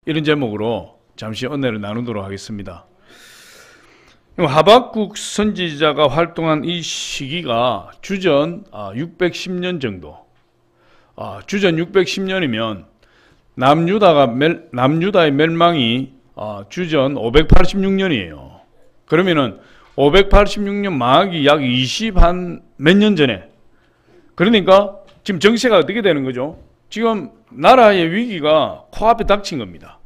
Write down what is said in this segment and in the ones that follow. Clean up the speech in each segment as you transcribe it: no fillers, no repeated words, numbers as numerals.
이런 제목으로 잠시 은혜를 나누도록 하겠습니다. 하박국 선지자가 활동한 이 시기가 주전 610년 정도. 주전 610년이면 남유다의 멸망이 주전 586년이에요. 그러면은 586년 망하기 약 20 몇 년 전에. 그러니까 지금 정세가 어떻게 되는 거죠? 지금 나라의 위기가 코앞에 닥친 겁니다.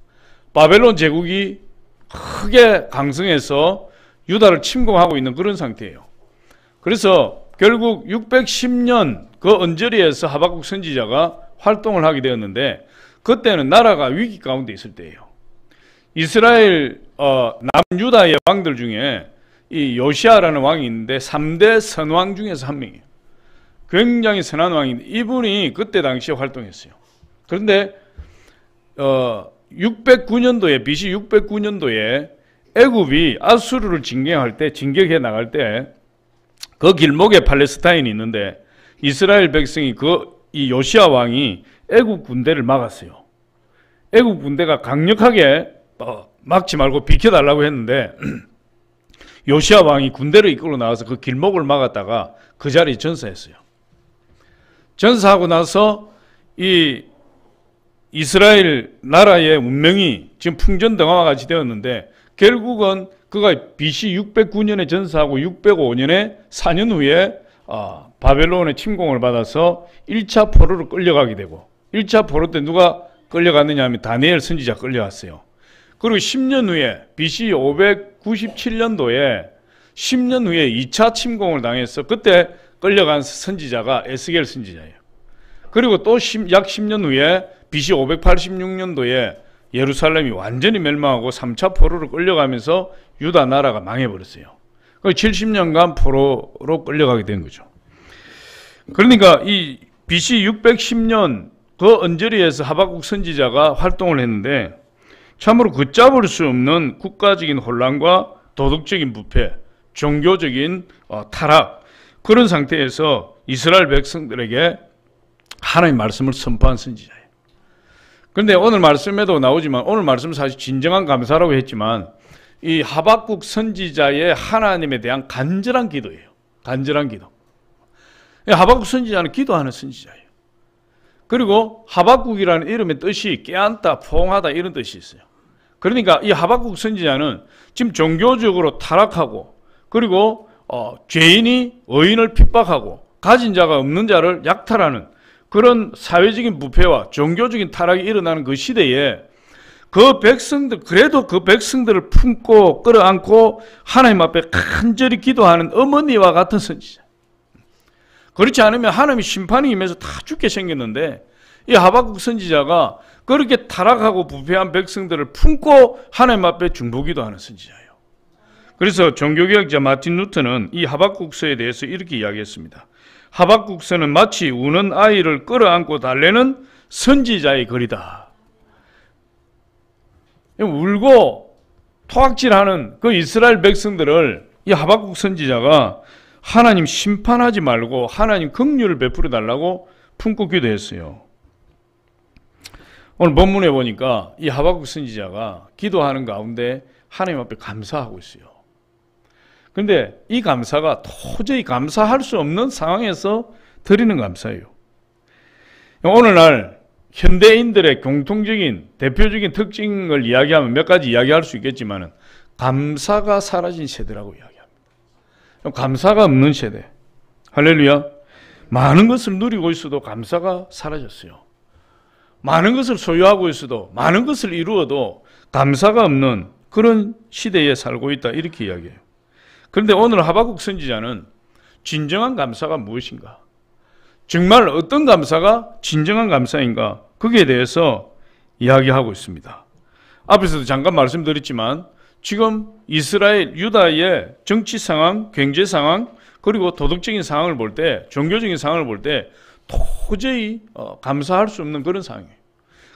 바벨론 제국이 크게 강성해서 유다를 침공하고 있는 그런 상태예요. 그래서 결국 610년 그 언저리에서 하박국 선지자가 활동을 하게 되었는데, 그때는 나라가 위기 가운데 있을 때예요. 이스라엘 남유다의 왕들 중에 이 요시아라는 왕이 있는데 3대 선왕 중에서 한 명이에요. 굉장히 선한 왕인데 이분이 그때 당시에 활동했어요. 그런데 609년도에 BC 609년도에 애굽이 아수르를 진격해 나갈 때 그 길목에 팔레스타인이 있는데 이스라엘 백성이 이 요시아 왕이 애굽 군대를 막았어요. 애굽 군대가 강력하게 막지 말고 비켜달라고 했는데 요시아 왕이 군대를 이끌고 나와서 그 길목을 막았다가 그 자리에 전사했어요. 전사하고 나서 이 이스라엘 나라의 운명이 지금 풍전등화와 같이 되었는데, 결국은 그가 BC 609년에 전사하고 605년에 4년 후에 바벨론의 침공을 받아서 1차 포로로 끌려가게 되고, 1차 포로 때 누가 끌려갔느냐 하면 다니엘 선지자 끌려갔어요. 그리고 10년 후에 BC 597년도에 10년 후에 2차 침공을 당해서 그때 끌려간 선지자가 에스겔 선지자예요. 그리고 또 약 10년 후에 BC 586년도에 예루살렘이 완전히 멸망하고 3차 포로로 끌려가면서 유다 나라가 망해버렸어요. 70년간 포로로 끌려가게 된 거죠. 그러니까 이 BC 610년 그 언저리에서 하박국 선지자가 활동을 했는데, 참으로 걷잡을 수 없는 국가적인 혼란과 도덕적인 부패, 종교적인 타락, 그런 상태에서 이스라엘 백성들에게 하나님의 말씀을 선포한 선지자예요. 그런데 오늘 말씀에도 나오지만, 오늘 말씀은 사실 진정한 감사라고 했지만 이 하박국 선지자의 하나님에 대한 간절한 기도예요. 간절한 기도. 하박국 선지자는 기도하는 선지자예요. 그리고 하박국이라는 이름의 뜻이 깨안다, 포옹하다 이런 뜻이 있어요. 그러니까 이 하박국 선지자는 지금 종교적으로 타락하고, 그리고 죄인이 의인을 핍박하고 가진 자가 없는 자를 약탈하는 그런 사회적인 부패와 종교적인 타락이 일어나는 그 시대에 그 백성들, 그래도 그 백성들을 품고 끌어안고 하나님 앞에 간절히 기도하는 어머니와 같은 선지자. 그렇지 않으면 하나님이 심판이 임해서 다 죽게 생겼는데, 이 하박국 선지자가 그렇게 타락하고 부패한 백성들을 품고 하나님 앞에 중보기도하는 선지자예요. 그래서 종교개혁자 마틴 루터는 이 하박국서에 대해서 이렇게 이야기했습니다. 하박국서는 마치 우는 아이를 끌어안고 달래는 선지자의 글이다. 울고 토악질하는 그 이스라엘 백성들을 이 하박국 선지자가 하나님 심판하지 말고 하나님 긍휼을 베풀어 달라고 품고 기도했어요. 오늘 본문에 보니까 이 하박국 선지자가 기도하는 가운데 하나님 앞에 감사하고 있어요. 그런데 이 감사가 도저히 감사할 수 없는 상황에서 드리는 감사예요. 오늘날 현대인들의 공통적인 대표적인 특징을 이야기하면 몇 가지 이야기할 수 있겠지만 감사가 사라진 세대라고 이야기합니다. 감사가 없는 세대. 할렐루야. 많은 것을 누리고 있어도 감사가 사라졌어요. 많은 것을 소유하고 있어도, 많은 것을 이루어도 감사가 없는 그런 시대에 살고 있다, 이렇게 이야기해요. 그런데 오늘 하박국 선지자는 진정한 감사가 무엇인가? 정말 어떤 감사가 진정한 감사인가? 거기에 대해서 이야기하고 있습니다. 앞에서도 잠깐 말씀드렸지만 지금 이스라엘 유다의 정치 상황, 경제 상황, 그리고 도덕적인 상황을 볼 때, 종교적인 상황을 볼 때 도저히 감사할 수 없는 그런 상황이에요.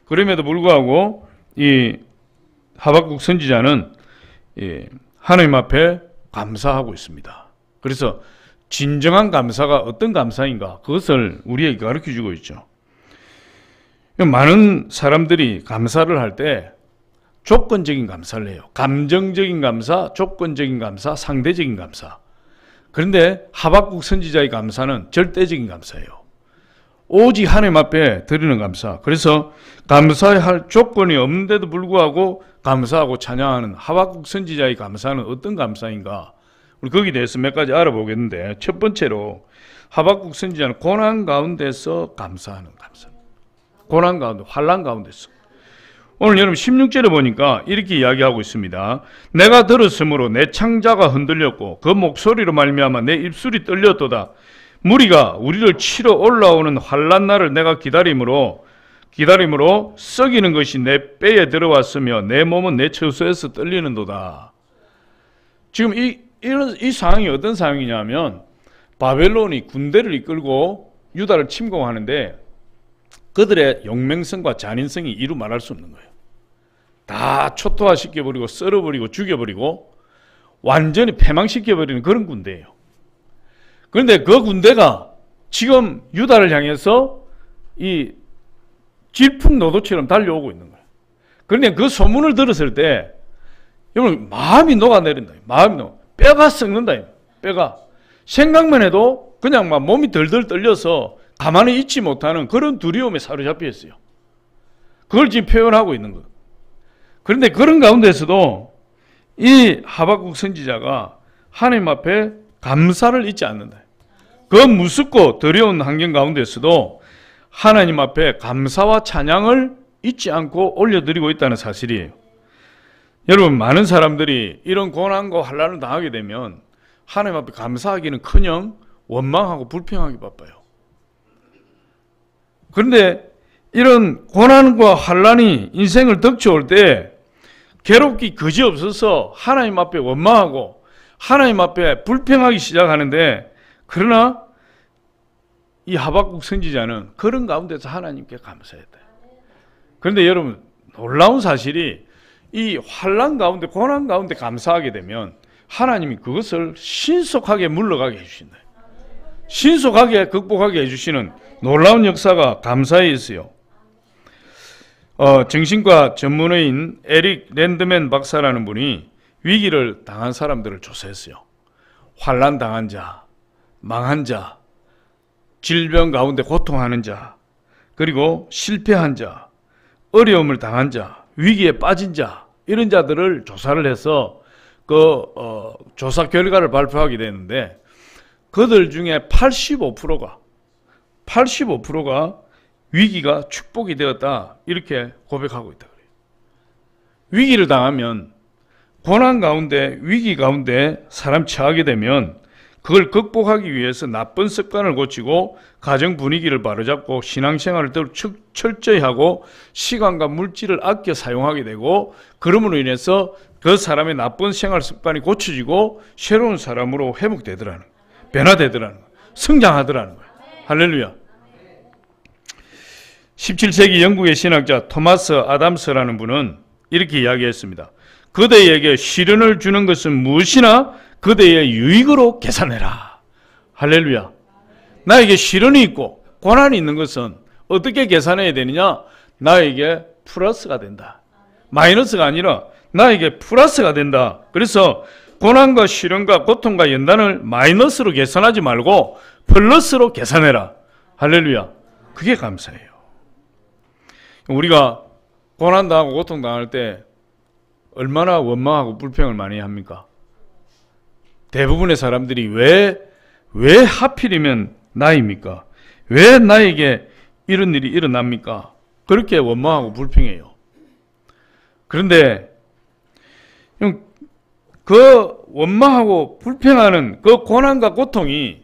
그럼에도 불구하고 이 하박국 선지자는 하나님 앞에 감사하고 있습니다. 그래서 진정한 감사가 어떤 감사인가, 그것을 우리에게 가르쳐주고 있죠. 많은 사람들이 감사를 할 때 조건적인 감사를 해요. 감정적인 감사, 조건적인 감사, 상대적인 감사. 그런데 하박국 선지자의 감사는 절대적인 감사예요. 오직 하나님 앞에 드리는 감사. 그래서 감사할 조건이 없는데도 불구하고 감사하고 찬양하는 하박국 선지자의 감사는 어떤 감사인가? 우리 거기에 대해서 몇 가지 알아보겠는데, 첫 번째로 하박국 선지자는 고난 가운데서 감사하는 감사. 고난 가운데, 환난 가운데서. 오늘 여러분 16절에 보니까 이렇게 이야기하고 있습니다. 내가 들었으므로 내 창자가 흔들렸고 그 목소리로 말미암아 내 입술이 떨렸도다. 무리가 우리를 치러 올라오는 환난 날을 내가 기다림으로 썩이는 것이 내 뼈에 들어왔으며 내 몸은 내 처소에서 떨리는도다. 지금 이 상황이 어떤 상황이냐면 바벨론이 군대를 이끌고 유다를 침공하는데 그들의 용맹성과 잔인성이 이루 말할 수 없는 거예요. 다 초토화시켜버리고 썰어버리고 죽여버리고 완전히 패망시켜버리는 그런 군대예요. 그런데 그 군대가 지금 유다를 향해서 이 질풍노도처럼 달려오고 있는 거예요. 그런데 그 소문을 들었을 때 여러분 마음이 녹아내린다. 뼈가 썩는다. 뼈가 생각만 해도 그냥 막 몸이 덜덜 떨려서 가만히 있지 못하는 그런 두려움에 사로잡혀 있어요. 그걸 지금 표현하고 있는 거예요. 그런데 그런 가운데서도 이 하박국 선지자가 하나님 앞에 감사를 잊지 않는다. 그 무섭고 두려운 환경 가운데서도 하나님 앞에 감사와 찬양을 잊지 않고 올려드리고 있다는 사실이에요. 여러분 많은 사람들이 이런 고난과 환난을 당하게 되면 하나님 앞에 감사하기는커녕 원망하고 불평하기 바빠요. 그런데 이런 고난과 환난이 인생을 덮쳐올 때 괴롭기 그지없어서 하나님 앞에 원망하고 하나님 앞에 불평하기 시작하는데, 그러나 이 하박국 선지자는 그런 가운데서 하나님께 감사했다. 그런데 여러분 놀라운 사실이 이 환난 가운데 고난 가운데 감사하게 되면 하나님이 그것을 신속하게 물러가게 해주신다. 신속하게 극복하게 해주시는 놀라운 역사가 감사에 있어요. 정신과 전문의인 에릭 랜드맨 박사라는 분이 위기를 당한 사람들을 조사했어요. 환난 당한 자, 망한 자, 질병 가운데 고통하는 자, 그리고 실패한 자, 어려움을 당한 자, 위기에 빠진 자, 이런 자들을 조사를 해서 조사 결과를 발표하게 되는데 그들 중에 85%가 위기가 축복이 되었다, 이렇게 고백하고 있다 그래요. 위기를 당하면, 고난 가운데 위기 가운데 사람 처하게 되면 그걸 극복하기 위해서 나쁜 습관을 고치고 가정 분위기를 바로잡고 신앙생활을 더 철저히 하고 시간과 물질을 아껴 사용하게 되고, 그러므로 인해서 그 사람의 나쁜 생활 습관이 고쳐지고 새로운 사람으로 회복되더라는 거예요. 변화되더라는 거예요. 성장하더라는 거예요. 할렐루야. 17세기 영국의 신학자 토마스 아담스라는 분은 이렇게 이야기했습니다. 그대에게 시련을 주는 것은 무엇이나 그대의 유익으로 계산해라. 할렐루야. 나에게 시련이 있고 고난이 있는 것은 어떻게 계산해야 되느냐? 나에게 플러스가 된다. 마이너스가 아니라 나에게 플러스가 된다. 그래서 고난과 시련과 고통과 연단을 마이너스로 계산하지 말고 플러스로 계산해라. 할렐루야. 그게 감사해요. 우리가 고난당하고 고통당할 때 얼마나 원망하고 불평을 많이 합니까? 대부분의 사람들이 왜 하필이면 나입니까? 왜 나에게 이런 일이 일어납니까? 그렇게 원망하고 불평해요. 그런데 그 원망하고 불평하는 그 고난과 고통이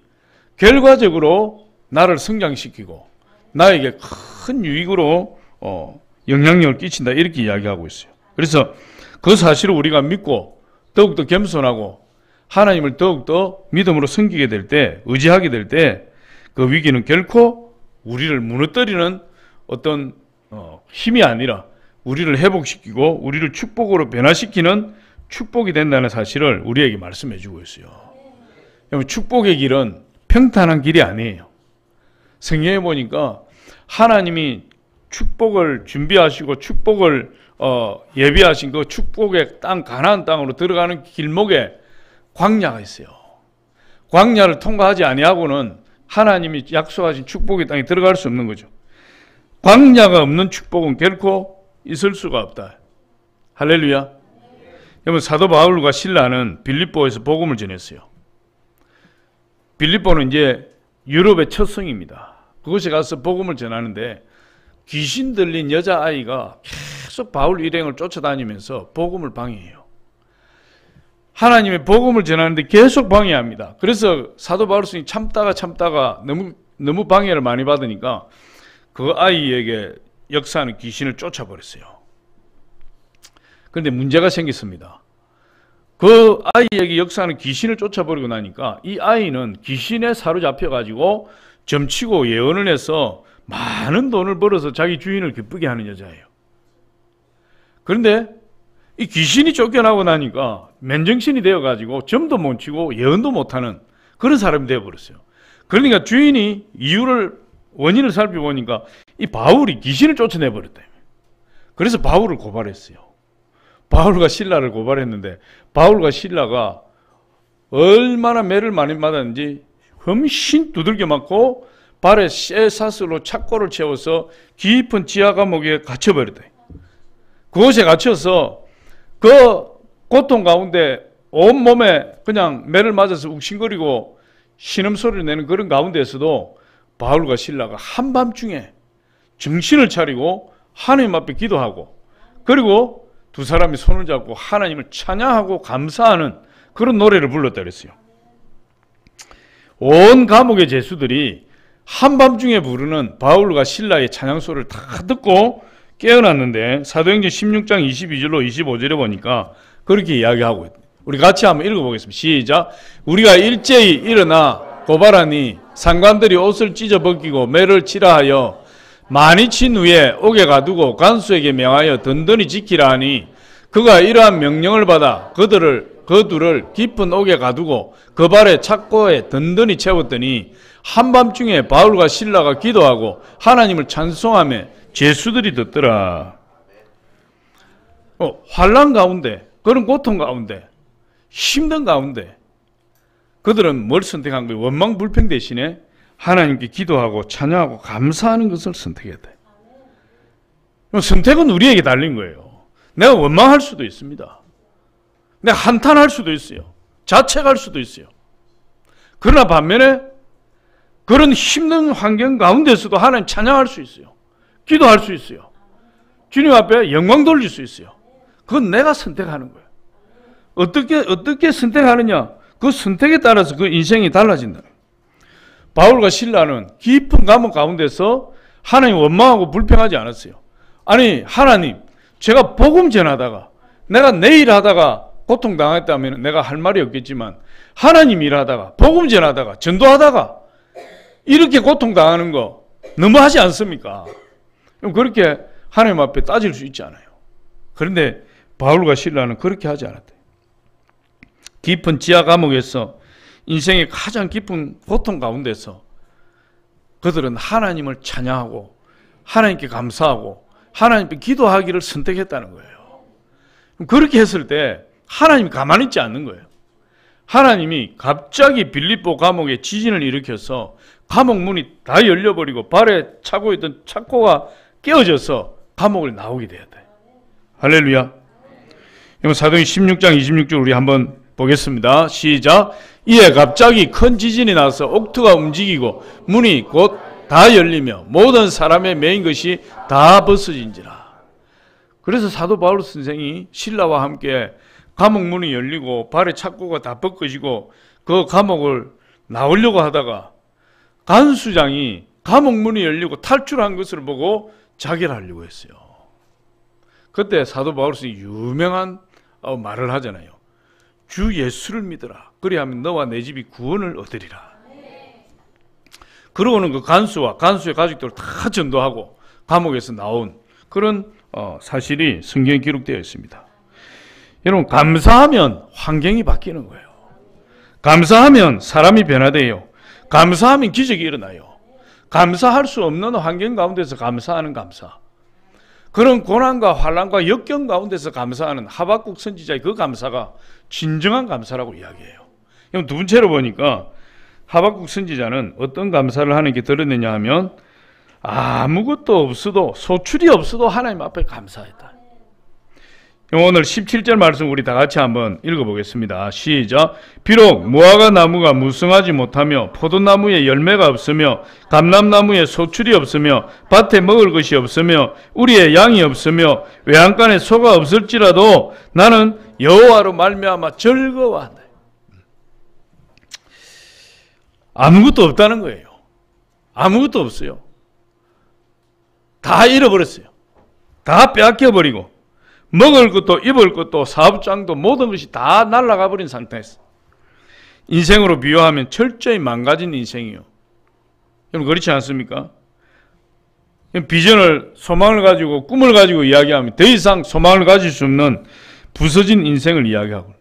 결과적으로 나를 성장시키고 나에게 큰 유익으로 영향력을 끼친다, 이렇게 이야기하고 있어요. 그래서 그 사실을 우리가 믿고 더욱더 겸손하고 하나님을 더욱더 믿음으로 섬기게 될 때, 의지하게 될 때 그 위기는 결코 우리를 무너뜨리는 어떤 힘이 아니라 우리를 회복시키고 우리를 축복으로 변화시키는 축복이 된다는 사실을 우리에게 말씀해 주고 있어요. 축복의 길은 평탄한 길이 아니에요. 성경에 보니까 하나님이 축복을 준비하시고 축복을 예비하신 그 축복의 땅 가나안 땅으로 들어가는 길목에 광야가 있어요. 광야를 통과하지 아니하고는 하나님이 약속하신 축복의 땅에 들어갈 수 없는 거죠. 광야가 없는 축복은 결코 있을 수가 없다. 할렐루야. 여러분, 사도 바울과 실라는 빌립보에서 복음을 전했어요. 빌립보는 이제 유럽의 첫 성입니다. 그곳에 가서 복음을 전하는데 귀신 들린 여자아이가 계속 바울 일행을 쫓아다니면서 복음을 방해해요. 하나님의 복음을 전하는데 계속 방해합니다. 그래서 사도 바울이 참다가 너무 방해를 많이 받으니까 그 아이에게 역사하는 귀신을 쫓아버렸어요. 그런데 문제가 생겼습니다. 그 아이에게 역사하는 귀신을 쫓아버리고 나니까 이 아이는 귀신에 사로잡혀가지고 점치고 예언을 해서 많은 돈을 벌어서 자기 주인을 기쁘게 하는 여자예요. 그런데 이 귀신이 쫓겨나고 나니까 맨정신이 되어가지고 점도 못 치고 예언도 못하는 그런 사람이 되어버렸어요. 그러니까 주인이 원인을 살펴보니까 이 바울이 귀신을 쫓아내버렸다. 그래서 바울을 고발했어요. 바울과 실라를 고발했는데 바울과 실라가 얼마나 매를 많이 맞았는지 흠씬 두들겨 맞고 발에 쇠사슬로 착고를 채워서 깊은 지하 감옥에 갇혀버렸다. 그곳에 갇혀서 그 고통 가운데 온몸에 그냥 매를 맞아서 욱신거리고 신음소리를 내는 그런 가운데에서도 바울과 실라가 한밤중에 정신을 차리고 하나님 앞에 기도하고 그리고 두 사람이 손을 잡고 하나님을 찬양하고 감사하는 그런 노래를 불렀다 그랬어요. 온 감옥의 죄수들이 한밤중에 부르는 바울과 실라의 찬양 소리를 다 듣고 깨어났는데 사도행전 16장 22절로 25절에 보니까 그렇게 이야기하고 있다. 우리 같이 한번 읽어보겠습니다. 시작. 우리가 일제히 일어나 고발하니 상관들이 옷을 찢어 벗기고 매를 치라 하여 많이 친 후에 옥에 가두고 간수에게 명하여 든든히 지키라 하니 그가 이러한 명령을 받아 그 둘을 깊은 옥에 가두고 그 발에 착고에 든든히 채웠더니 한밤중에 바울과 실라가 기도하고 하나님을 찬송하며 죄수들이 듣더라. 환난 가운데, 그런 고통 가운데, 힘든 가운데 그들은 뭘 선택한 거예요? 원망불평 대신에 하나님께 기도하고 찬양하고 감사하는 것을 선택했다. 선택은 우리에게 달린 거예요. 내가 원망할 수도 있습니다. 내가 한탄할 수도 있어요. 자책할 수도 있어요. 그러나 반면에 그런 힘든 환경 가운데서도 하나님 찬양할 수 있어요. 기도할 수 있어요. 주님 앞에 영광 돌릴 수 있어요. 그건 내가 선택하는 거예요. 어떻게 선택하느냐? 그 선택에 따라서 그 인생이 달라진다. 바울과 실라는 깊은 감옥 가운데서 하나님 원망하고 불평하지 않았어요. 아니 하나님, 제가 복음 전하다가 내가 내 일하다가 고통당했다면 내가 할 말이 없겠지만 하나님 일하다가 복음 전하다가 전도하다가 이렇게 고통당하는 거 너무하지 않습니까? 그렇게 하나님 앞에 따질 수 있지 않아요. 그런데 바울과 실라는 그렇게 하지 않았대요. 깊은 지하 감옥에서 인생의 가장 깊은 고통 가운데서 그들은 하나님을 찬양하고 하나님께 감사하고 하나님께 기도하기를 선택했다는 거예요. 그렇게 했을 때 하나님이 가만히 있지 않는 거예요. 하나님이 갑자기 빌립보 감옥에 지진을 일으켜서 감옥 문이 다 열려버리고 발에 차고 있던 착고가 깨어져서 감옥을 나오게 되었다. 할렐루야. 사도행 16장 26절 우리 한번 보겠습니다. 시작. 이에 갑자기 큰 지진이 나서 옥토가 움직이고 문이 곧 다 열리며 모든 사람의 매인 것이 다 벗어진지라. 그래서 사도 바울 선생이 신라와 함께 감옥 문이 열리고 발에 착고가 다 벗겨지고 그 감옥을 나오려고 하다가 간수장이 감옥 문이 열리고 탈출한 것을 보고 자결하려고 했어요. 그때 사도 바울 선생이 유명한 말을 하잖아요. 주 예수를 믿어라. 그리하면 너와 내 집이 구원을 얻으리라. 그러고는 그 간수와 간수의 가족들을 다 전도하고 감옥에서 나온 그런 사실이 성경에 기록되어 있습니다. 여러분, 감사하면 환경이 바뀌는 거예요. 감사하면 사람이 변화돼요. 감사하면 기적이 일어나요. 감사할 수 없는 환경 가운데서 감사하는 감사. 그런 고난과 환난과 역경 가운데서 감사하는 하박국 선지자의 그 감사가 진정한 감사라고 이야기해요. 그럼 두 번째로 보니까 하박국 선지자는 어떤 감사를 하는 게 들었느냐 하면 아무것도 없어도, 소출이 없어도 하나님 앞에 감사했다. 오늘 17절 말씀 우리 다 같이 한번 읽어보겠습니다. 시작. 비록 무화과 나무가 무성하지 못하며 포도나무에 열매가 없으며 감람나무에 소출이 없으며 밭에 먹을 것이 없으며 우리의 양이 없으며 외양간에 소가 없을지라도 나는 여호와로 말미암아 즐거워한다. 아무것도 없다는 거예요. 아무것도 없어요. 다 잃어버렸어요. 다 빼앗겨버리고 먹을 것도 입을 것도 사업장도 모든 것이 다 날아가 버린 상태에서 인생으로 비유하면 철저히 망가진 인생이요. 여러분 그렇지 않습니까? 비전을, 소망을 가지고 꿈을 가지고 이야기하면 더 이상 소망을 가질 수 없는 부서진 인생을 이야기하고,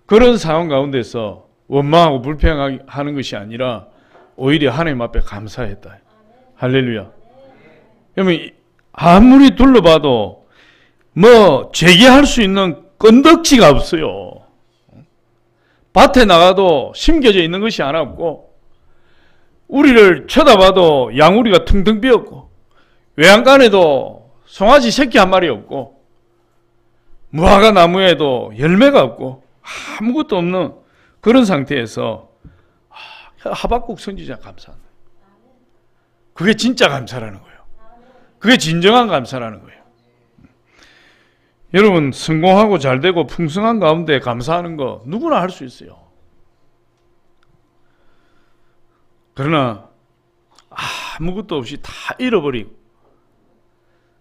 그런 상황 가운데서 원망하고 불평하는 것이 아니라 오히려 하나님 앞에 감사했다. 할렐루야. 여러분 아무리 둘러봐도 재개할 수 있는 건덕지가 없어요. 밭에 나가도 심겨져 있는 것이 하나 없고, 우리를 쳐다봐도 양우리가 퉁퉁 비었고, 외양간에도 송아지 새끼 한 마리 없고, 무화과 나무에도 열매가 없고, 아무것도 없는 그런 상태에서 하박국 선지자 감사한다. 그게 진짜 감사라는 거예요. 그게 진정한 감사라는 거예요. 여러분 성공하고 잘되고 풍성한 가운데 감사하는 거 누구나 할 수 있어요. 그러나 아무것도 없이 다 잃어버리고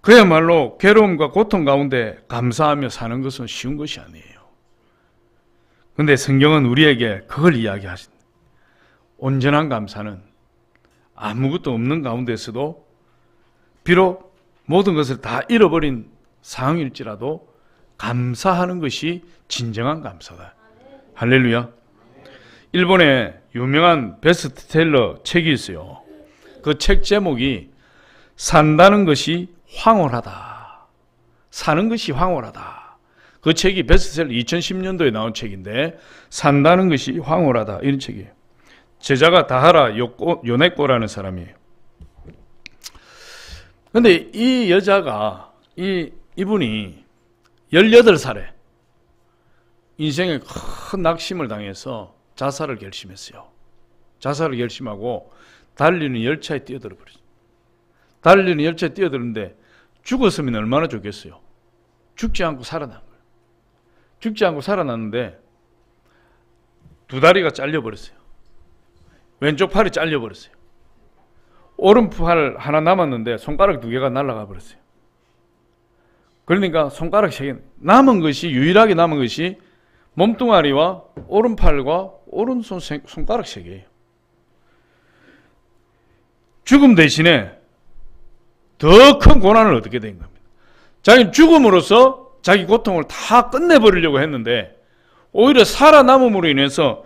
그야말로 괴로움과 고통 가운데 감사하며 사는 것은 쉬운 것이 아니에요. 그런데 성경은 우리에게 그걸 이야기하신다. 온전한 감사는 아무것도 없는 가운데서도 비록 모든 것을 다 잃어버린 상황일지라도 감사하는 것이 진정한 감사다. 할렐루야. 일본에 유명한 베스트셀러 책이 있어요. 그 책 제목이 산다는 것이 황홀하다. 사는 것이 황홀하다. 그 책이 베스트셀러 2010년도에 나온 책인데 산다는 것이 황홀하다. 이런 책이에요. 제자가 다하라 요네코라는 사람이에요. 그런데 이 여자가 이분이 18살에 인생에 큰 낙심을 당해서 자살을 결심했어요. 자살을 결심하고 달리는 열차에 뛰어들어 버렸어요. 달리는 열차에 뛰어드는데 죽었으면 얼마나 좋겠어요. 죽지 않고 살아난 거예요. 죽지 않고 살아났는데 두 다리가 잘려버렸어요. 왼쪽 팔이 잘려버렸어요. 오른팔 하나 남았는데 손가락 2개가 날아가 버렸어요. 그러니까 손가락 3개 남은 것이, 유일하게 남은 것이 몸뚱아리와 오른팔과 오른손 손가락 3개예요. 죽음 대신에 더 큰 고난을 얻게 된 겁니다. 자기는 죽음으로써 자기 고통을 다 끝내버리려고 했는데 오히려 살아남음으로 인해서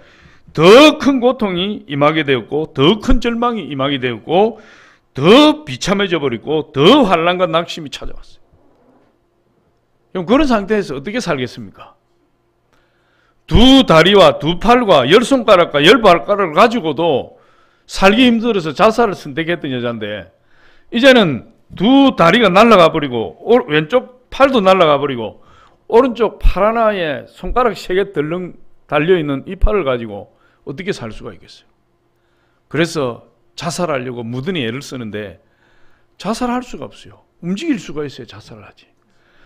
더 큰 고통이 임하게 되었고, 더 큰 절망이 임하게 되었고, 더 비참해져 버리고, 더 환난과 낙심이 찾아왔어요. 그럼 그런 상태에서 어떻게 살겠습니까? 두 다리와 두 팔과 10손가락과 10발가락을 가지고도 살기 힘들어서 자살을 선택했던 여자인데, 이제는 두 다리가 날아가 버리고, 왼쪽 팔도 날아가 버리고, 오른쪽 팔 하나에 손가락 3개 덜렁 달려있는 이 팔을 가지고 어떻게 살 수가 있겠어요? 그래서 자살하려고 무던히 애를 쓰는데 자살할 수가 없어요. 움직일 수가 있어야 자살을 하지.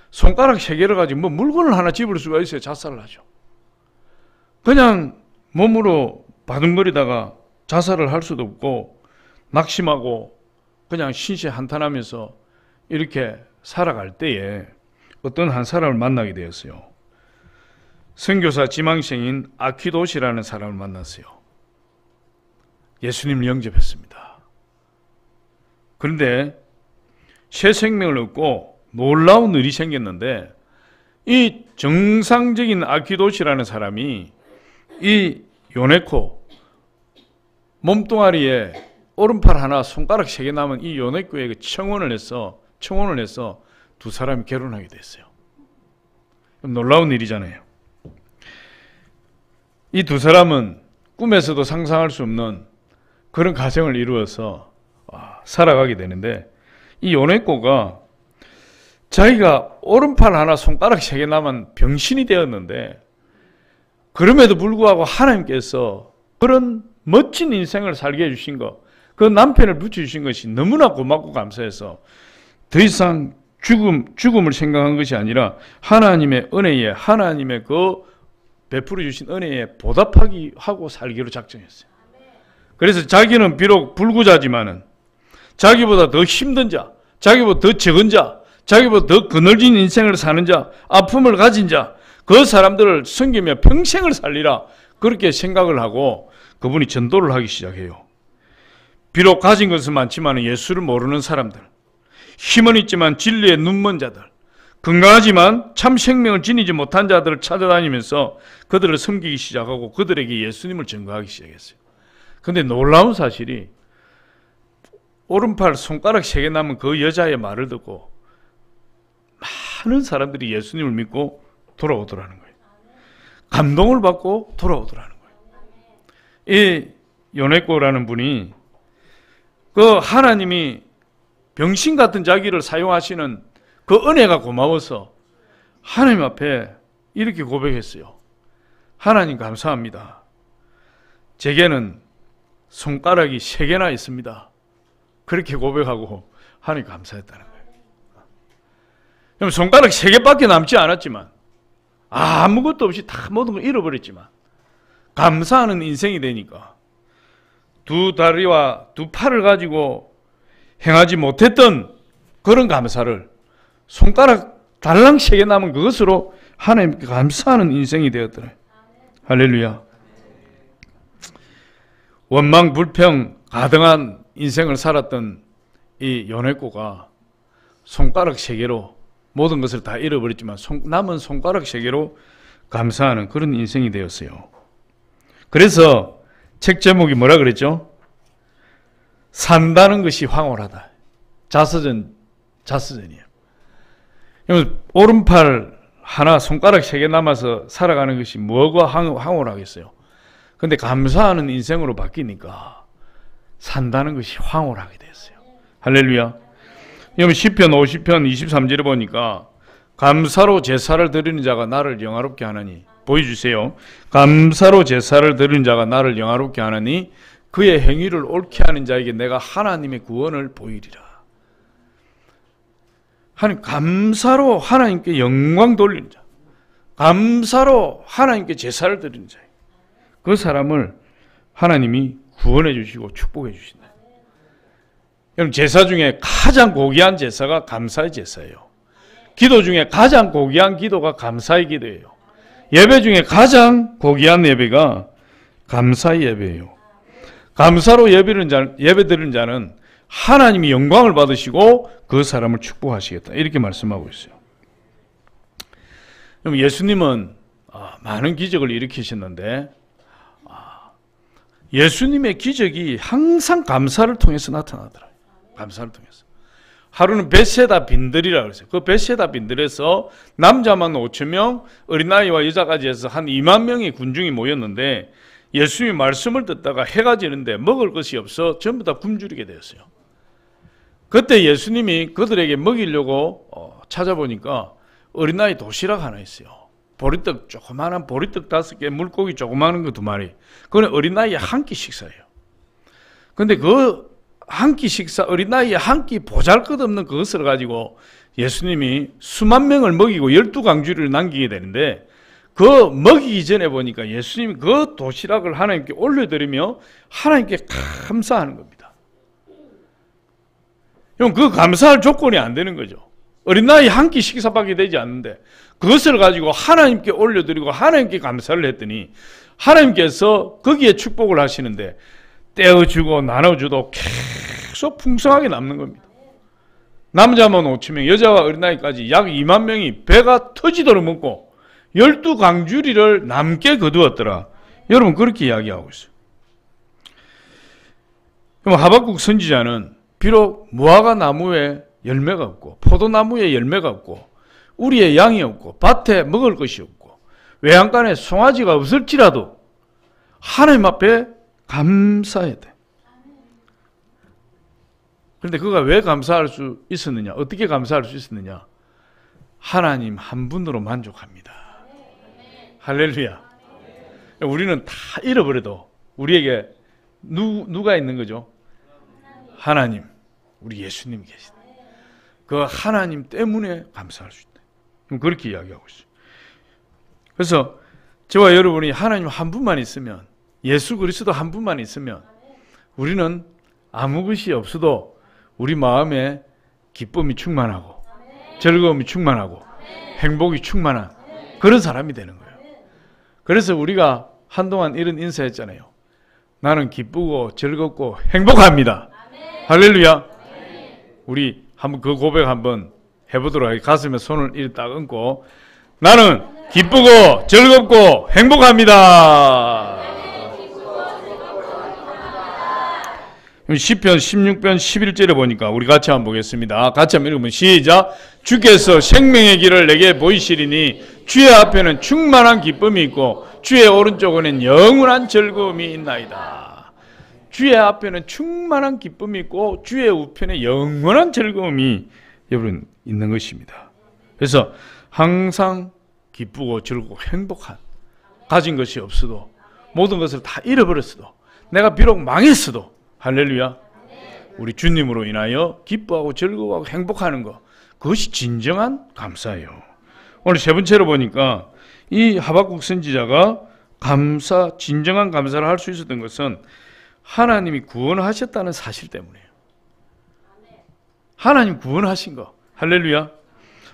손가락 3개를 가지고 물건을 하나 집을 수가 있어야 자살을 하죠. 그냥 몸으로 바둥거리다가 자살을 할 수도 없고 낙심하고 그냥 신세한탄하면서 이렇게 살아갈 때에 어떤 한 사람을 만나게 되었어요. 선교사 지망생인 아키도시라는 사람을 만났어요. 예수님을 영접했습니다. 그런데 새 생명을 얻고 놀라운 일이 생겼는데, 이 정상적인 아키도시라는 사람이 이 요네코 몸뚱아리에 오른팔 하나 손가락 3개 남은 이 요네코에게 청혼을 해서 청혼을 해서 두 사람이 결혼하게 됐어요. 놀라운 일이잖아요. 이 두 사람은 꿈에서도 상상할 수 없는 그런 가정을 이루어서 살아가게 되는데, 이 요네코가 자기가 오른팔 하나 손가락 3개 남은 병신이 되었는데, 그럼에도 불구하고 하나님께서 그런 멋진 인생을 살게 해주신 것, 그 남편을 붙여주신 것이 너무나 고맙고 감사해서 더 이상 죽음을 생각한 것이 아니라 하나님의 은혜에, 하나님의 그 베풀어 주신 은혜에 보답하기 하고 살기로 작정했어요. 그래서 자기는 비록 불구자지만은 자기보다 더 힘든 자, 자기보다 더 적은 자, 자기보다 더 그늘진 인생을 사는 자, 아픔을 가진 자, 그 사람들을 섬기며 평생을 살리라, 그렇게 생각을 하고 그분이 전도를 하기 시작해요. 비록 가진 것은 많지만 예수를 모르는 사람들, 힘은 있지만 진리에 눈먼 자들, 건강하지만 참 생명을 지니지 못한 자들을 찾아다니면서 그들을 섬기기 시작하고 그들에게 예수님을 증거하기 시작했어요. 그런데 놀라운 사실이, 오른팔 손가락 3개 남은 그 여자의 말을 듣고 많은 사람들이 예수님을 믿고 돌아오더라는 거예요. 감동을 받고 돌아오더라는 거예요. 이 요네코라는 분이 그 하나님이 병신 같은 자기를 사용하시는 그 은혜가 고마워서 하나님 앞에 이렇게 고백했어요. 하나님 감사합니다. 제게는 손가락이 3개나 있습니다. 그렇게 고백하고 하나님 감사했다는 거예요. 그럼 손가락 3개밖에 남지 않았지만, 아무것도 없이 다 모든 걸 잃어버렸지만 감사하는 인생이 되니까 두 다리와 두 팔을 가지고 행하지 못했던 그런 감사를 손가락 달랑 3개 남은 그것으로 하나님께 감사하는 인생이 되었더래. 할렐루야. 원망 불평 가등한 인생을 살았던 이 요네코가 손가락 3개로 모든 것을 다 잃어버렸지만 남은 손가락 3개로 감사하는 그런 인생이 되었어요. 그래서 책 제목이 뭐라 그랬죠? 산다는 것이 황홀하다. 자서전이에요. 오른팔 하나 손가락 3개 남아서 살아가는 것이 뭐가 황홀하겠어요. 근데 감사하는 인생으로 바뀌니까 산다는 것이 황홀하게 됐어요. 할렐루야. 여러분 시편 50편 23절에 보니까 감사로 제사를 드리는 자가 나를 영화롭게 하나니, 보여주세요. 감사로 제사를 드리는 자가 나를 영화롭게 하나니 그의 행위를 옳게 하는 자에게 내가 하나님의 구원을 보이리라. 하나님, 감사로 하나님께 영광 돌리는 자, 감사로 하나님께 제사를 드리는 자, 그 사람을 하나님이 구원해 주시고 축복해 주신다. 여러분, 제사 중에 가장 고귀한 제사가 감사의 제사예요. 기도 중에 가장 고귀한 기도가 감사의 기도예요. 예배 중에 가장 고귀한 예배가 감사의 예배예요. 감사로 예배드리는 자는 하나님이 영광을 받으시고 그 사람을 축복하시겠다, 이렇게 말씀하고 있어요. 그럼 예수님은 많은 기적을 일으키셨는데 예수님의 기적이 항상 감사를 통해서 나타나더라고요. 감사를 통해서. 하루는 벳세다 빈들이라고 그랬어요. 그 벳세다 빈들에서 남자만 5,000명, 어린아이와 여자까지 해서 한 2만 명의 군중이 모였는데 예수님이 말씀을 듣다가 해가 지는데 먹을 것이 없어 전부 다 굶주리게 되었어요. 그때 예수님이 그들에게 먹이려고 찾아보니까 어린아이 도시락 하나 있어요. 보리떡, 조그마한 보리떡 5개, 물고기 조그마한 거 2마리. 그건 어린아이의 한 끼 식사예요. 근데 그 한 끼 식사, 어린아이의 한 끼 보잘것없는 그것을 가지고 예수님이 수만 명을 먹이고 12강주리를 남기게 되는데, 그 먹이기 전에 보니까 예수님이 그 도시락을 하나님께 올려드리며 하나님께 감사하는 겁니다. 형, 그 감사할 조건이 안 되는 거죠. 어린아이 한 끼 식사밖에 되지 않는데 그것을 가지고 하나님께 올려드리고 하나님께 감사를 했더니 하나님께서 거기에 축복을 하시는데 떼어주고 나눠주도 계속 풍성하게 남는 겁니다. 남자만 5,000명, 여자와 어린아이까지 약 2만 명이 배가 터지도록 먹고 12강주리를 남게 거두었더라. 여러분, 그렇게 이야기하고 있어요. 그럼 하박국 선지자는 비록 무화과 나무에 열매가 없고 포도나무에 열매가 없고 우리의 양이 없고 밭에 먹을 것이 없고 외양간에 송아지가 없을지라도 하나님 앞에 감사해야 돼. 그런데 그가 왜 감사할 수 있었느냐? 어떻게 감사할 수 있었느냐? 하나님 한 분으로 만족합니다. 할렐루야. 우리는 다 잃어버려도 우리에게 누가 있는 거죠? 하나님, 우리 예수님이 계시다. 그 하나님 때문에 감사할 수 있다. 그렇게 이야기하고 있어요. 그래서 저와 여러분이 하나님 한 분만 있으면, 예수 그리스도 한 분만 있으면 우리는 아무 것이 없어도 우리 마음에 기쁨이 충만하고 즐거움이 충만하고 행복이 충만한 그런 사람이 되는 거예요. 그래서 우리가 한동안 이런 인사했잖아요. 나는 기쁘고 즐겁고 행복합니다. 할렐루야. 우리 한번 그 고백 한번 해보도록 하겠습니다. 가슴에 손을 이렇게 딱 얹고 나는 기쁘고 즐겁고 행복합니다. 시편 16편 11절에 보니까 우리 같이 한번 보겠습니다. 같이 한번 읽으면 시작. 주께서 생명의 길을 내게 보이시리니 주의 앞에는 충만한 기쁨이 있고 주의 오른쪽에는 영원한 즐거움이 있나이다. 주의 앞에는 충만한 기쁨이 있고 주의 우편에 영원한 즐거움이 여러분 있는 것입니다. 그래서 항상 기쁘고 즐겁고 행복한, 가진 것이 없어도 모든 것을 다 잃어버렸어도 내가 비록 망했어도 할렐루야, 우리 주님으로 인하여 기뻐하고 즐거워하고 행복하는 것, 그것이 진정한 감사예요. 오늘 세 번째로 보니까 이 하박국 선지자가 진정한 감사를 할 수 있었던 것은 하나님이 구원하셨다는 사실 때문이에요. 하나님 구원하신 거. 할렐루야.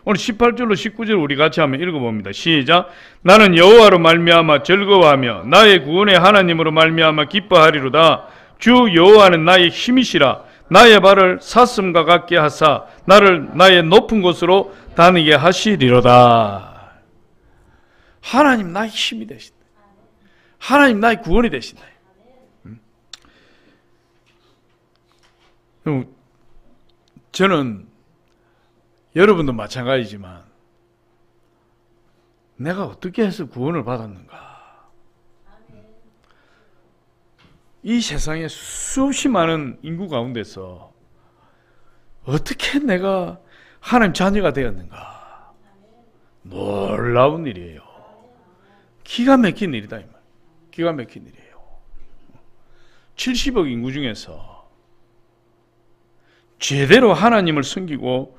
오늘 18절로 19절 우리 같이 한번 읽어봅니다. 시작. 나는 여호와로 말미암아 즐거워하며 나의 구원의 하나님으로 말미암아 기뻐하리로다. 주 여호와는 나의 힘이시라. 나의 발을 사슴과 같게 하사 나를 나의 높은 곳으로 다니게 하시리로다. 하나님 나의 힘이 되신다. 하나님 나의 구원이 되신다. 저는 여러분도 마찬가지지만 내가 어떻게 해서 구원을 받았는가? 이 세상에 수없이 많은 인구 가운데서 어떻게 내가 하나님 자녀가 되었는가? 놀라운 일이에요. 기가 막힌 일이다 이 말. 기가 막힌 일이에요. 70억 인구 중에서 제대로 하나님을 섬기고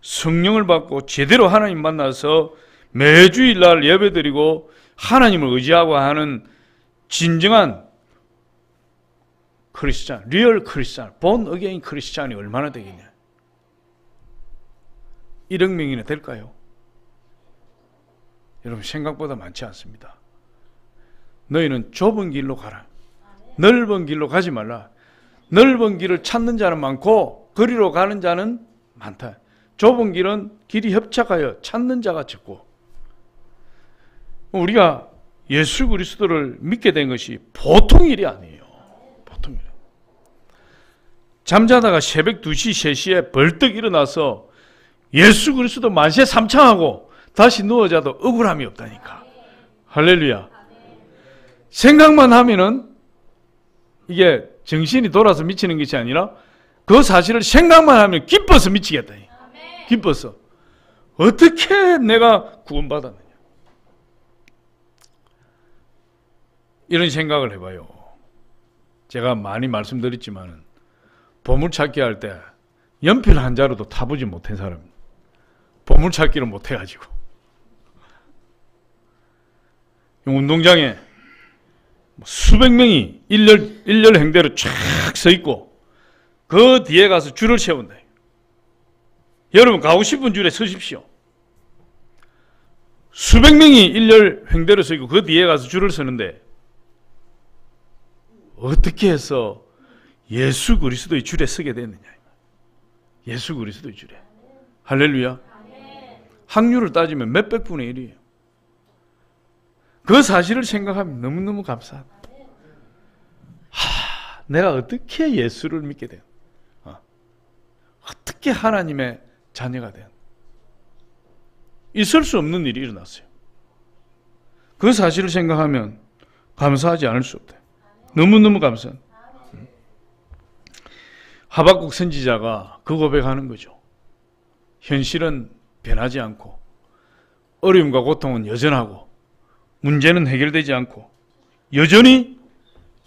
성령을 받고 제대로 하나님 만나서 매주일날 예배드리고 하나님을 의지하고 하는 진정한 크리스찬, 리얼 크리스찬, 본 어게인 크리스찬이 얼마나 되겠냐? 1억 명이나 될까요? 여러분 생각보다 많지 않습니다. 너희는 좁은 길로 가라. 넓은 길로 가지 말라. 넓은 길을 찾는 자는 많고 거리로 가는 자는 많다. 좁은 길은 길이 협착하여 찾는 자가 적고. 우리가 예수 그리스도를 믿게 된 것이 보통 일이 아니에요. 보통 일. 잠자다가 새벽 2시, 3시에 벌떡 일어나서 예수 그리스도 만세 삼창하고 다시 누워 자도 억울함이 없다니까. 할렐루야. 생각만 하면은 이게 정신이 돌아서 미치는 것이 아니라 그 사실을 생각만 하면 기뻐서 미치겠다. 기뻐서. 어떻게 내가 구원받았느냐. 이런 생각을 해봐요. 제가 많이 말씀드렸지만 보물찾기 할 때 연필 한 자루도 타보지 못한 사람, 보물찾기를 못해가지고 운동장에 수백 명이 일렬 행대로 쫙 서 있고 그 뒤에 가서 줄을 세운다. 여러분 가고 싶은 줄에 서십시오. 수백 명이 일렬 행대로 서 있고 그 뒤에 가서 줄을 서는데 어떻게 해서 예수 그리스도의 줄에 서게 됐느냐. 예수 그리스도의 줄에. 할렐루야. 확률을 따지면 몇백 분의 1이에요. 그 사실을 생각하면 너무너무 감사하다. 내가 어떻게 예수를 믿게 돼요? 어떻게 하나님의 자녀가 된? 있을 수 없는 일이 일어났어요. 그 사실을 생각하면 감사하지 않을 수 없다. 너무너무 감사한. 하박국 선지자가 그 고백하는 거죠. 현실은 변하지 않고 어려움과 고통은 여전하고 문제는 해결되지 않고 여전히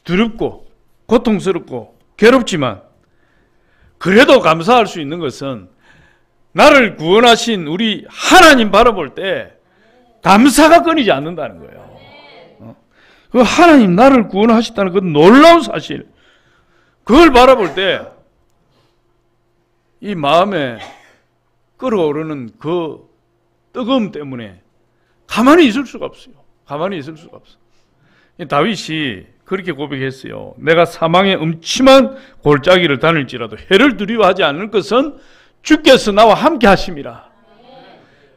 두렵고 고통스럽고 괴롭지만 그래도 감사할 수 있는 것은 나를 구원하신 우리 하나님 바라볼 때 감사가 끊이지 않는다는 거예요. 그 하나님 나를 구원하셨다는 그 놀라운 사실, 그걸 바라볼 때 이 마음에 끓어오르는 그 뜨거움 때문에 가만히 있을 수가 없어요. 가만히 있을 수가 없어요. 다윗이 그렇게 고백했어요. 내가 사망의 음침한 골짜기를 다닐지라도 해를 두려워하지 않을 것은 주께서 나와 함께 하심이라.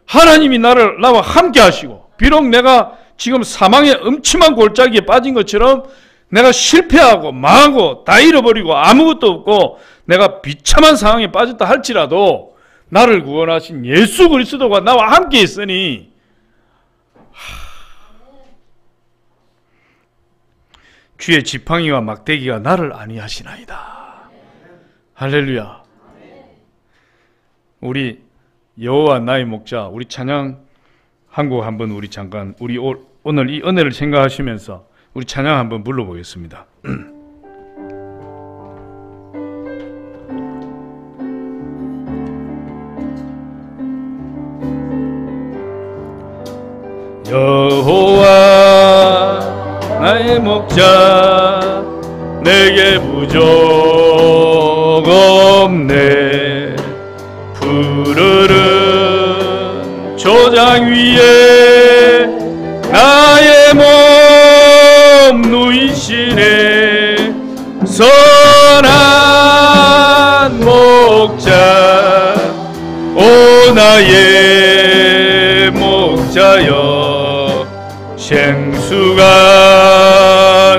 하나님이 나와 함께 하시고, 비록 내가 지금 사망의 음침한 골짜기에 빠진 것처럼 내가 실패하고 망하고 다 잃어버리고 아무것도 없고 내가 비참한 상황에 빠졌다 할지라도 나를 구원하신 예수 그리스도가 나와 함께 있으니 주의 지팡이와 막대기가 나를 안위하시나이다. 할렐루야. 우리 여호와 나의 목자, 우리 찬양 한 곡 한번 우리 잠깐 우리 오늘 이 은혜를 생각하시면서 우리 찬양 한번 불러보겠습니다. 여호와 나의 목자 내게 부족 없네. 푸르른 초장 위에 나의 몸 누이시네. 선한 목자 오 나의 목자여 생수가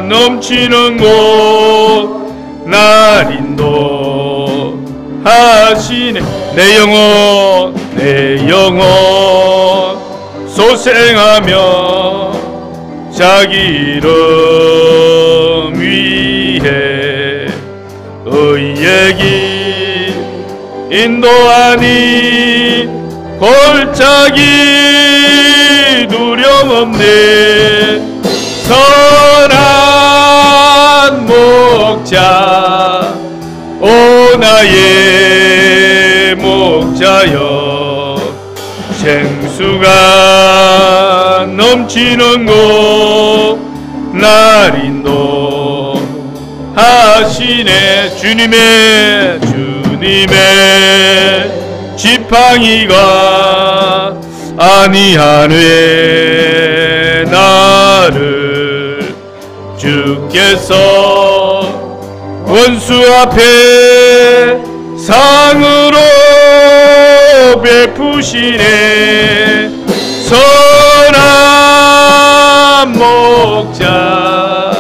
넘치는 곳 날 인도하시네. 내 영혼 소생하며 자기 이름 위해 의의 길 인도하니 골짜기 두려움 없네. 선한 목자 오 나의 목자여 생수가 넘치는 곳 날 인도하시네. 주님의 지팡이가 안위하네. 나를 주께서 원수 앞에 상으로 베푸시네. 선한 목자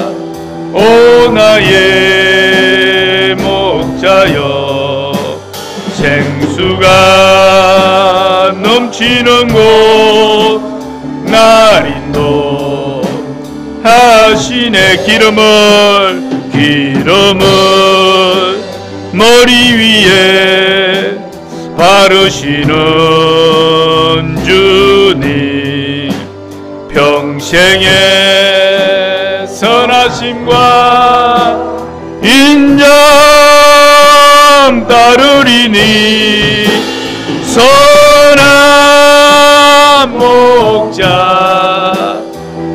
오 나의 목자여 생수가 넘치는 곳 날 인도하시네. 기름을 머리 위에 바르시는 주님 평생의 선하심과 인정 따르리니. 선한 목자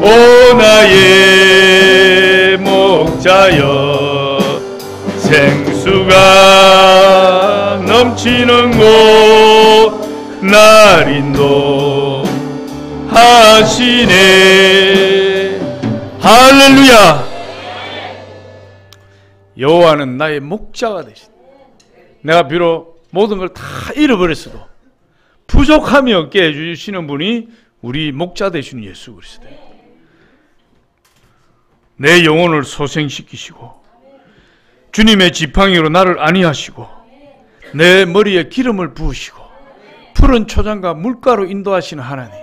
오 나의 목자여 생수가 넘치는 곳 날 인도하시네. 할렐루야. 여호와는 나의 목자가 되신, 내가 비록 모든 걸 다 잃어버렸어도 부족함이 없게 해주시는 분이 우리 목자 되시는 예수 그리스도예요. 내 영혼을 소생시키시고 주님의 지팡이로 나를 안위하시고 내 머리에 기름을 부으시고 푸른 초장과 물가로 인도하시는 하나님,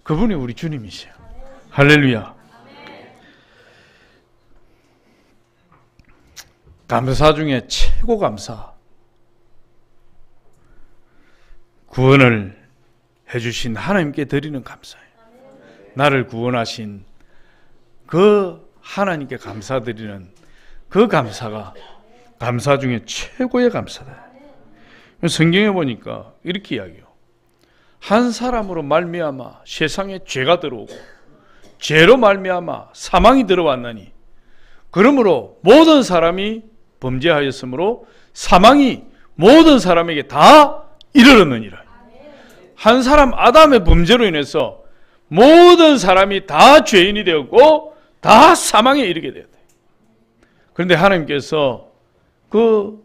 그분이 우리 주님이세요. 할렐루야. 감사 중에 최고 감사, 구원을 해주신 하나님께 드리는 감사예요. 나를 구원하신 그 하나님께 감사드리는 그 감사가 감사 중에 최고의 감사다. 성경에 보니까 이렇게 이야기해요. 한 사람으로 말미암아 세상에 죄가 들어오고 죄로 말미암아 사망이 들어왔나니 그러므로 모든 사람이 범죄하였으므로 사망이 모든 사람에게 다 이르렀느니라. 한 사람 아담의 범죄로 인해서 모든 사람이 다 죄인이 되었고 다 사망에 이르게 되었다. 그런데 하나님께서 그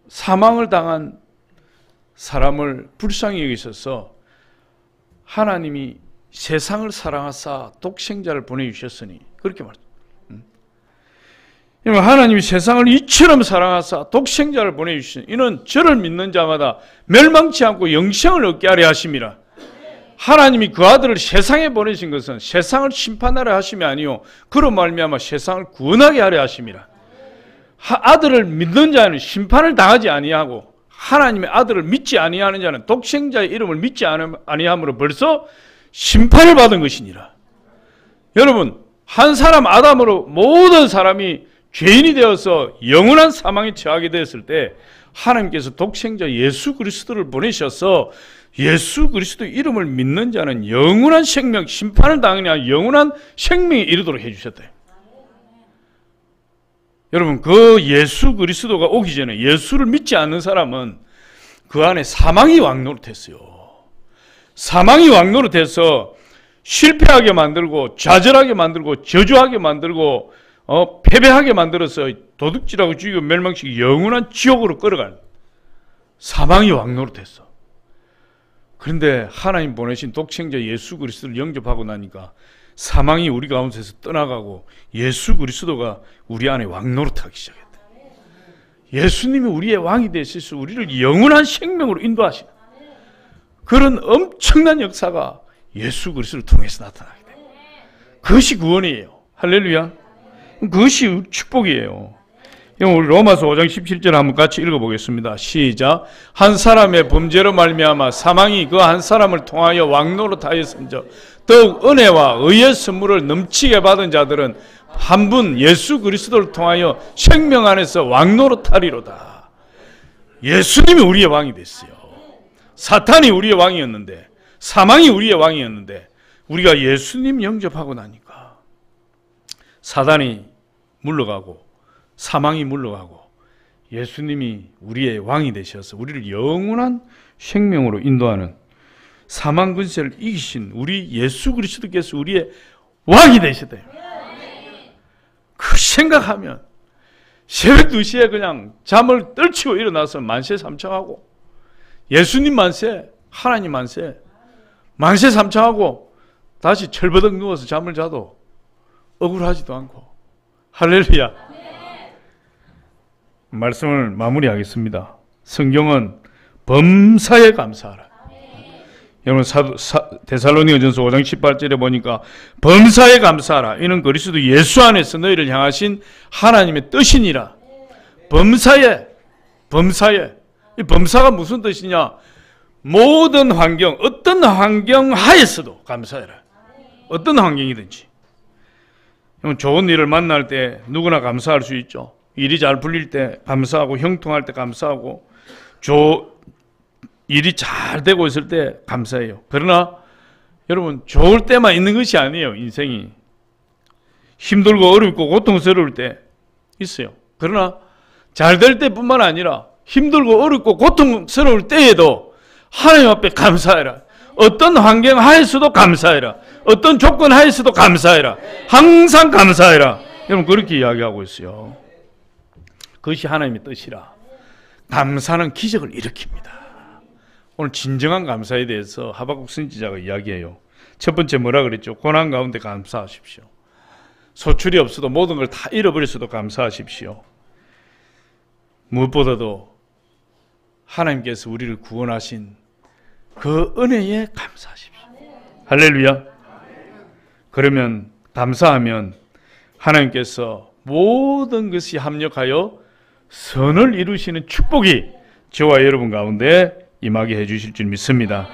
사망을 당한 사람을 불쌍히 여기셔서 하나님이 세상을 사랑하사 독생자를 보내주셨으니 그렇게 말합니다. 하나님이 세상을 이처럼 사랑하사 독생자를 보내주시니 이는 저를 믿는 자마다 멸망치 않고 영생을 얻게 하려 하심이라. 하나님이 그 아들을 세상에 보내신 것은 세상을 심판하려 하심이 아니요 그로 말미암아 세상을 구원하게 하려 하심이라. 아들을 믿는 자는 심판을 당하지 아니하고 하나님의 아들을 믿지 아니하는 자는 독생자의 이름을 믿지 아니함으로 벌써 심판을 받은 것이니라. 여러분, 한 사람 아담으로 모든 사람이 죄인이 되어서 영원한 사망에 처하게 되었을 때 하나님께서 독생자 예수 그리스도를 보내셔서 예수 그리스도의 이름을 믿는 자는 영원한 생명, 심판을 당하니 아니라 영원한 생명에 이르도록 해주셨다. 여러분, 그 예수 그리스도가 오기 전에 예수를 믿지 않는 사람은 그 안에 사망이 왕노릇했어요. 사망이 왕노릇해서 실패하게 만들고 좌절하게 만들고 저주하게 만들고 패배하게 만들어서 도둑질하고 죽이고 멸망시키고 영원한 지옥으로 끌어가는 사망이 왕노릇했어. 그런데 하나님 보내신 독생자 예수 그리스도를 영접하고 나니까 사망이 우리 가운데서 떠나가고 예수 그리스도가 우리 안에 왕노릇하기 시작했다. 예수님이 우리의 왕이 되셔서 우리를 영원한 생명으로 인도하시는 그런 엄청난 역사가 예수 그리스도를 통해서 나타나게 됩니다. 그것이 구원이에요. 할렐루야. 그것이 축복이에요. 우리 로마서 5장 17절 한번 같이 읽어보겠습니다. 시작. 한 사람의 범죄로 말미암아 사망이 그 한 사람을 통하여 왕노릇하였은즉 더욱 은혜와 의의 선물을 넘치게 받은 자들은 한 분 예수 그리스도를 통하여 생명 안에서 왕노릇하리로다. 예수님이 우리의 왕이 됐어요. 사탄이 우리의 왕이었는데, 사망이 우리의 왕이었는데 우리가 예수님 영접하고 나니까 사단이 물러가고 사망이 물러가고 예수님이 우리의 왕이 되셔서 우리를 영원한 생명으로 인도하는 사망 근세를 이기신 우리 예수 그리스도께서 우리의 왕이 되셨대요. 그 생각하면 새벽 2시에 그냥 잠을 떨치고 일어나서 만세 삼창하고 예수님 만세, 하나님 만세, 만세 삼창하고 다시 철버덕 누워서 잠을 자도 억울하지도 않고. 할렐루야. 말씀을 마무리하겠습니다. 성경은 범사에 감사하라. 여러분 데살로니가전서 5장 18절에 보니까 범사에 감사하라. 이는 그리스도 예수 안에서 너희를 향하신 하나님의 뜻이니라. 범사에. 이 범사가 무슨 뜻이냐? 모든 환경, 어떤 환경 하에서도 감사해라. 어떤 환경이든지. 좋은 일을 만날 때 누구나 감사할 수 있죠. 일이 잘 풀릴 때 감사하고 형통할 때 감사하고 일이 잘 되고 있을 때 감사해요. 그러나 여러분 좋을 때만 있는 것이 아니에요. 인생이 힘들고 어렵고 고통스러울 때 있어요. 그러나 잘 될 때뿐만 아니라 힘들고 어렵고 고통스러울 때에도 하나님 앞에 감사해라. 어떤 환경 하에서도 감사해라. 어떤 조건 하에서도 감사해라. 항상 감사해라. 여러분 그렇게 이야기하고 있어요. 그것이 하나님의 뜻이라. 감사는 기적을 일으킵니다. 오늘 진정한 감사에 대해서 하박국 선지자가 이야기해요. 첫 번째 뭐라 그랬죠? 고난 가운데 감사하십시오. 소출이 없어도 모든 걸 다 잃어버렸어도 감사하십시오. 무엇보다도 하나님께서 우리를 구원하신 그 은혜에 감사하십시오. 할렐루야. 그러면 감사하면 하나님께서 모든 것이 합력하여 선을 이루시는 축복이 저와 여러분 가운데 임하게 해주실 줄 믿습니다.